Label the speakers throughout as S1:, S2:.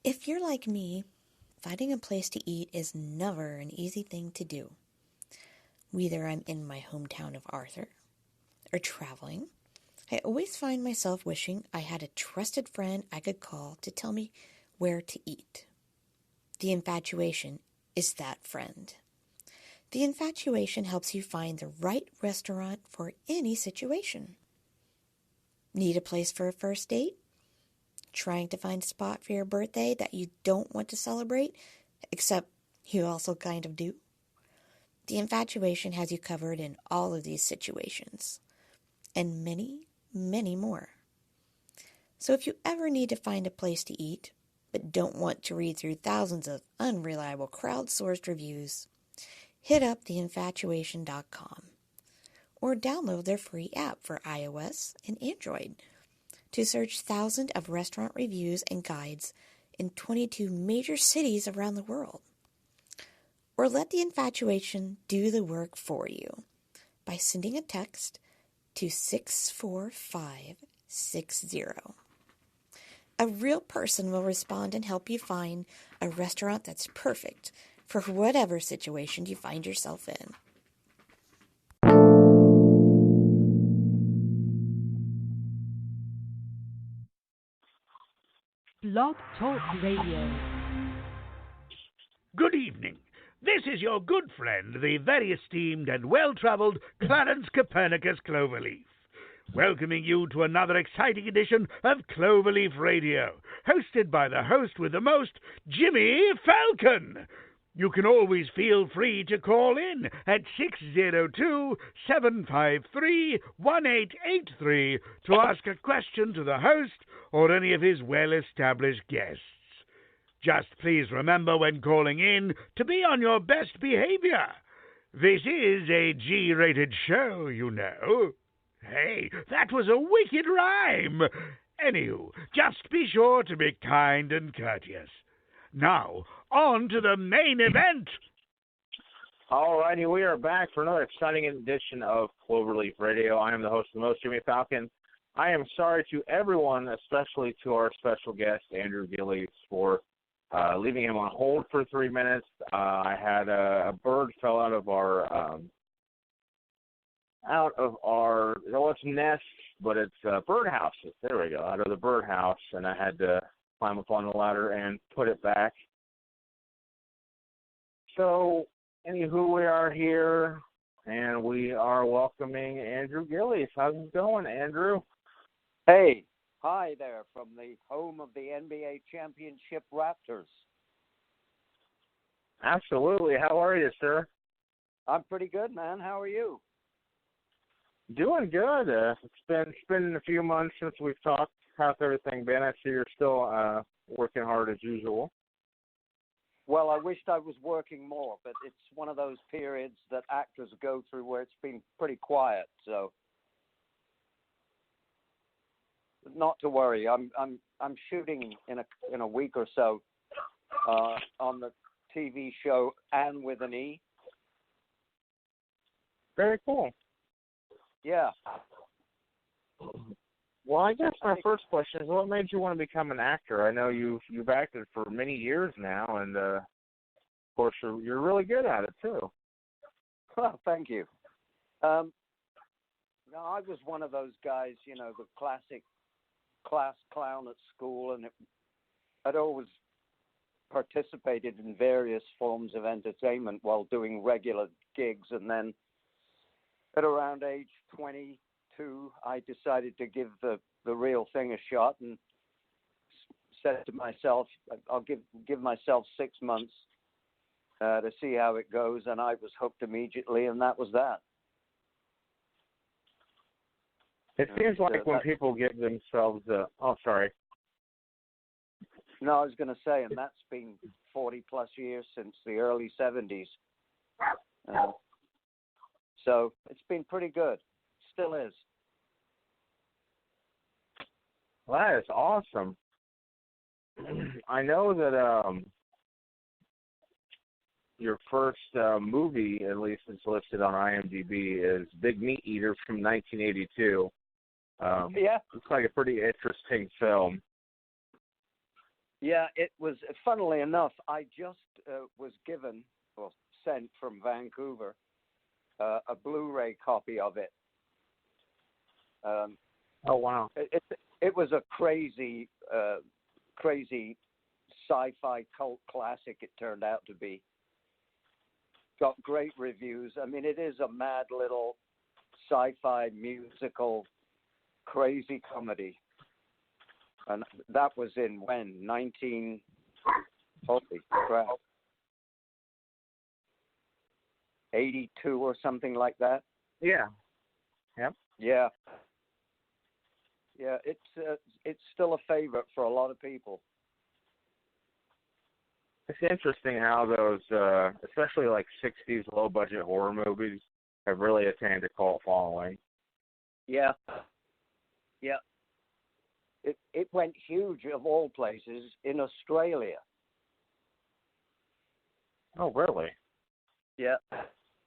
S1: If you're like me, finding a place to eat is never an easy thing to do. Whether I'm in my hometown of Arthur or traveling, I always find myself wishing I had a trusted friend I could call to tell me where to eat. The Infatuation is that friend. The Infatuation helps you find the right restaurant for any situation. Need a place for a first date? Trying to find a spot for your birthday that you don't want to celebrate, except you also kind of do? The Infatuation has you covered in all of these situations, and many, many more. So if you ever need to find a place to eat, but don't want to read through thousands of unreliable crowdsourced reviews, hit up theinfatuation.com or download their free app for iOS and Android to search thousands of restaurant reviews and guides in 22 major cities around the world. Or let the Infatuation do the work for you by sending a text to 64560. A real person will respond and help you find a restaurant that's perfect for whatever situation you find yourself in.
S2: Blog Talk Radio.
S3: Good evening. This is your good friend, the very esteemed and well-travelled Clarence Copernicus Cloverleaf, welcoming you to another exciting edition of Cloverleaf Radio, hosted by the host with the most, Jimmy Falcon. You can always feel free to call in at 602-753-1883 to ask a question to the host or any of his well-established guests. Just please remember when calling in to be on your best behavior. This is a G-rated show, you know. Hey, that was a wicked rhyme. Anywho, just be sure to be kind and courteous. Now, on to the main event.
S4: All righty, we are back for another exciting edition of Cloverleaf Radio. I am the host of the Most Jimmy Falcon. I am sorry to everyone, especially to our special guest, Andrew Gillies, for leaving him on hold for 3 minutes. I had a bird fell out of our it's nest, but it's birdhouses. There we go, out of the birdhouse, and I had to climb up on the ladder and put it back. So, anywho, we are here, and we are welcoming Andrew Gillies. How's it going, Andrew?
S5: Hey, hi there from the home of the NBA Championship Raptors.
S4: Absolutely. How are you, sir?
S5: I'm pretty good, man. How are you?
S4: Doing good. It's been a few months since we've talked. How's everything been? I see you're still working hard as usual.
S5: Well, I wished I was working more, but it's one of those periods that actors go through where it's been pretty quiet. So, not to worry. I'm shooting in a week or so on the TV show Anne with an E.
S4: Very cool.
S5: Yeah.
S4: Well, I guess my first question is, what made you want to become an actor? I know you've acted for many years now, and of course you're really good at it too.
S5: Well, thank you. I was one of those guys, the classic class clown at school, and I'd always participated in various forms of entertainment while doing regular gigs, and then at around age 22, I decided to give the real thing a shot and said to myself, I'll give myself 6 months to see how it goes, and I was hooked immediately, and that was that.
S4: It seems like when people give themselves sorry.
S5: No, I was going to say, and that's been 40-plus years since the early 70s. So it's been pretty good. Still is.
S4: Well, that is awesome. I know that your first movie, at least it's listed on IMDb, is Big Meat Eater from 1982.
S5: Yeah.
S4: Looks like a pretty interesting film.
S5: Yeah, it was, funnily enough, I just was given, or sent from Vancouver, a Blu-ray copy of it.
S4: Oh, wow.
S5: It was a crazy sci-fi cult classic, it turned out to be. Got great reviews. I mean, it is a mad little sci-fi musical crazy comedy. And that was in when? 82 or something like that?
S4: Yeah. Yep.
S5: Yeah. Yeah, it's still a favorite for a lot of people.
S4: It's interesting how those, especially like 60s low-budget horror movies, have really attained a cult following.
S5: Yeah. Yeah. It went huge, of all places, in Australia.
S4: Oh, really?
S5: Yeah.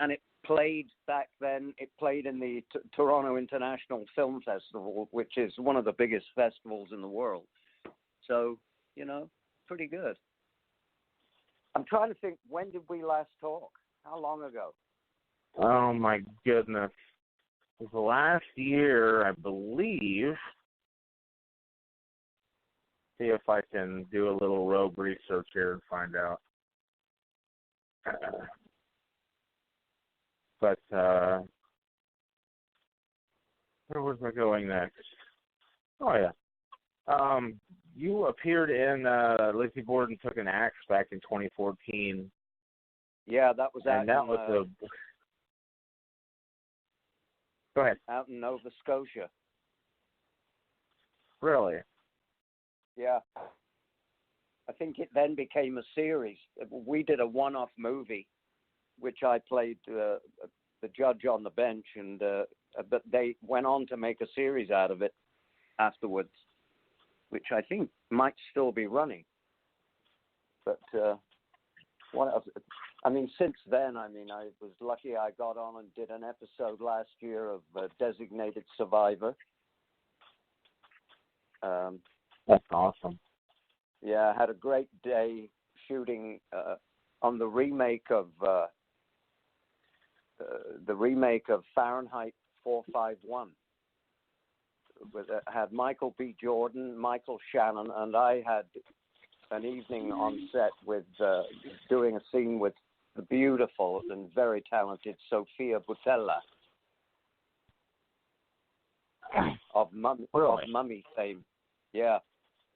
S5: And it played back then, it played in the Toronto International Film Festival, which is one of the biggest festivals in the world. So, pretty good. I'm trying to think, when did we last talk? How long ago?
S4: Oh, my goodness. It was last year, I believe. See if I can do a little rogue research here and find out. But where was I going next? Oh, yeah. You appeared in Lizzie Borden Took an Axe back in 2014.
S5: Yeah, that was
S4: and that was Go ahead.
S5: Out in Nova Scotia.
S4: Really?
S5: Yeah. I think it then became a series. We did a one-off movie, which I played the judge on the bench, and but they went on to make a series out of it afterwards, which I think might still be running. But what else? I mean, since then, I was lucky I got on and did an episode last year of Designated Survivor.
S4: That's awesome.
S5: Yeah, I had a great day shooting on the remake of Fahrenheit 451. Had Michael B. Jordan, Michael Shannon, and I had an evening on set with doing a scene with the beautiful and very talented Sofia Boutella of Mummy fame. Yeah,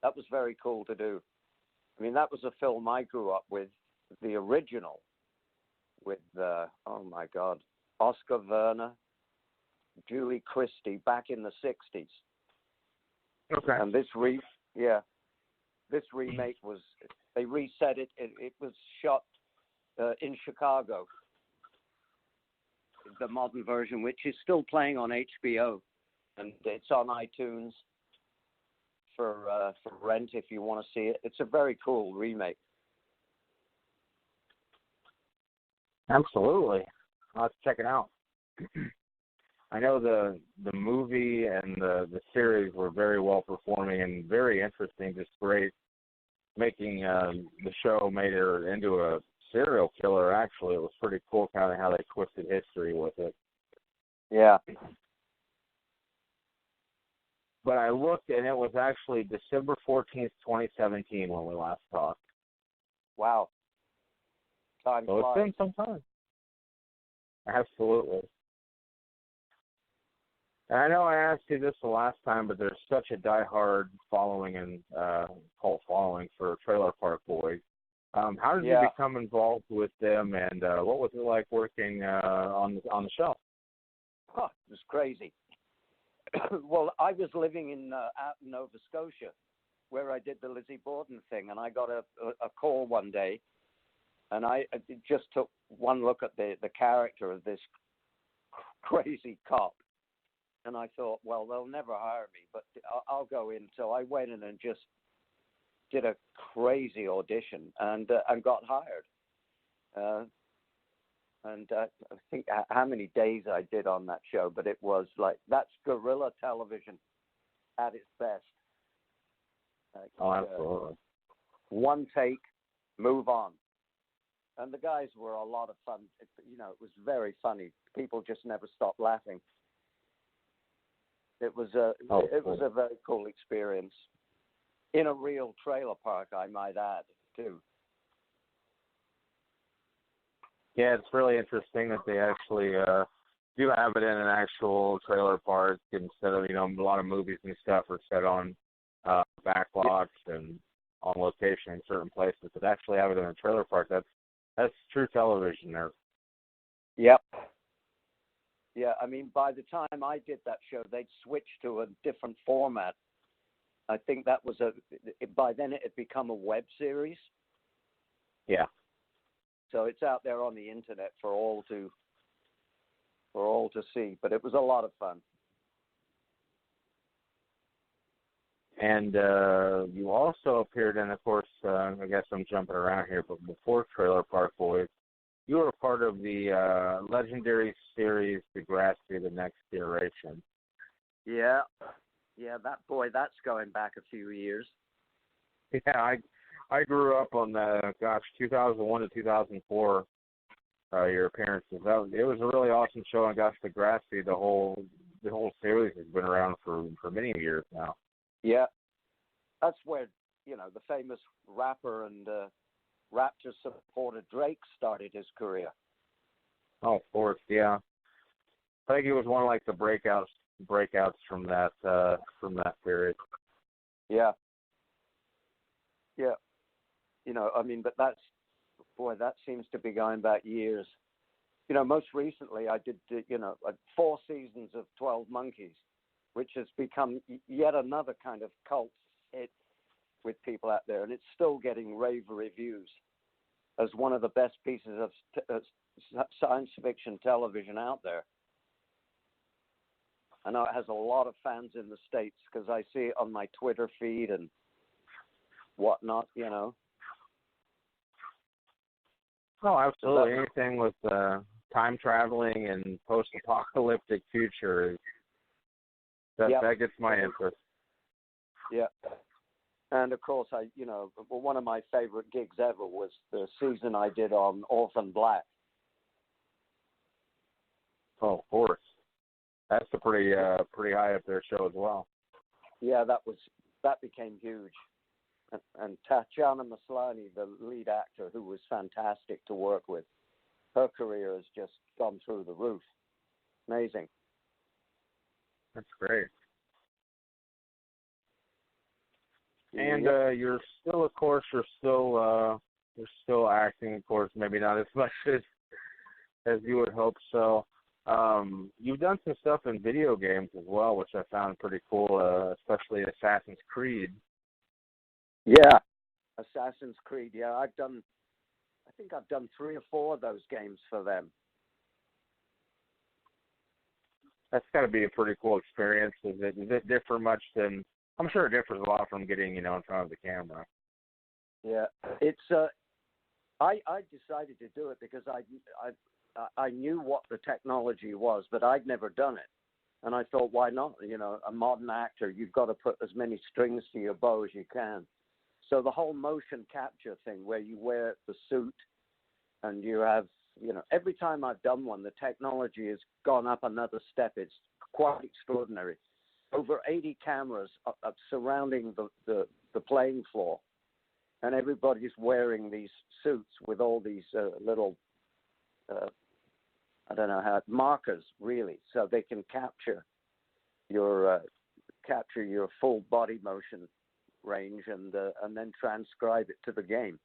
S5: that was very cool to do. I mean, that was a film I grew up with, the original, with, oh my God, Oscar Werner, Julie Christie back in the 60s.
S4: Okay.
S5: And this remake was, they reset it. It was shot in Chicago, the modern version, which is still playing on HBO, and it's on iTunes for rent if you want to see it. It's a very cool remake.
S4: Absolutely. I'll have to check it out. I know the movie and the series were very well performing and very interesting, just great. Making the show made her into a serial killer, actually. It was pretty cool kind of how they twisted history with it.
S5: Yeah.
S4: But I looked, and it was actually December 14th, 2017 when we last talked.
S5: Wow. Time
S4: So
S5: flies.
S4: it's been some time. Absolutely. And I know I asked you this the last time, but there's such a diehard following and cult following for Trailer Park Boys. How did you become involved with them, and what was it like working on the show?
S5: Oh, it was crazy. Well, I was living out in Nova Scotia, where I did the Lizzie Borden thing, and I got a call one day, and I just took one look at the character of this crazy cop, and I thought, well, they'll never hire me, but I'll go in. So I went in and just did a crazy audition and got hired. And I think how many days I did on that show, but it was like, that's guerrilla television at its best.
S4: Oh, absolutely.
S5: one take, move on. And the guys were a lot of fun. It was very funny. People just never stopped laughing. It was a very cool experience in a real trailer park, I might add, too.
S4: Yeah, it's really interesting that they actually do have it in an actual trailer park instead of, a lot of movies and stuff are set on backlots and on location in certain places. But actually have it in a trailer park, that's true television there.
S5: Yep. Yeah, I mean, by the time I did that show, they'd switched to a different format. I think that was by then it had become a web series.
S4: Yeah.
S5: So it's out there on the internet for all to see. But it was a lot of fun.
S4: And you also appeared in, of course, I guess I'm jumping around here, but before Trailer Park Boys, you were a part of the legendary series Degrassi, The Next Generation.
S5: Yeah, that's going back a few years.
S4: Yeah, I grew up on 2001 to 2004. Your appearances. It was a really awesome show. And Degrassi, the whole series has been around for many years now.
S5: Yeah, that's where the famous rapper and Rapture supporter Drake started his career.
S4: Oh, of course, yeah. I think it was one of like the breakouts from that period.
S5: Yeah. Yeah. But that seems to be going back years. Most recently I did 4 seasons of 12 Monkeys, which has become yet another kind of cult hit with people out there, and it's still getting rave reviews as one of the best pieces of science fiction television out there. I know it has a lot of fans in the States because I see it on my Twitter feed and whatnot,
S4: Oh, absolutely. Anything with time traveling and post-apocalyptic future that gets my interest.
S5: Yeah. And of course, one of my favorite gigs ever was the season I did on Orphan Black.
S4: Oh, of course. That's a pretty high up there show as well.
S5: Yeah, that became huge. And Tatiana Maslany, the lead actor, who was fantastic to work with, her career has just gone through the roof. Amazing.
S4: That's great. And you're still acting, of course, maybe not as much as you would hope so. You've done some stuff in video games as well, which I found pretty cool, especially Assassin's Creed.
S5: Yeah, Assassin's Creed. Yeah, I think I've done 3 or 4 of those games for them.
S4: That's got to be a pretty cool experience. Does it differ much than? I'm sure it differs a lot from getting in front of the camera.
S5: Yeah, it's. I decided to do it because I knew what the technology was, but I'd never done it, and I thought, why not? A modern actor, you've got to put as many strings to your bow as you can. So the whole motion capture thing, where you wear the suit, and you have, every time I've done one, the technology has gone up another step. It's quite extraordinary. Over 80 cameras surrounding the playing floor, and everybody's wearing these suits with all these little, markers, really, so they can capture your full body motion range and then transcribe it to the game.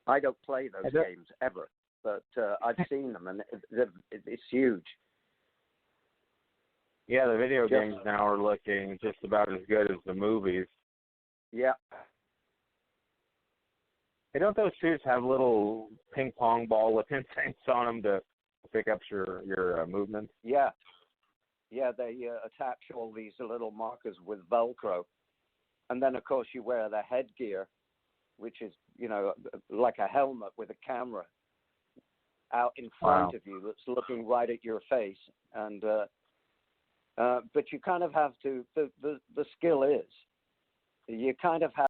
S5: I don't play those games ever, but I've seen them, and it's huge.
S4: Yeah, the video games now are looking just about as good as the movies.
S5: Yeah.
S4: Hey, don't those suits have little ping pong ball looking things on them to pick up your movements?
S5: Yeah. Yeah, they attach all these little markers with Velcro. And then, of course, you wear the headgear, which is, like a helmet with a camera out in front of you that's looking right at your face. And but you kind of have to, the skill is, you kind of have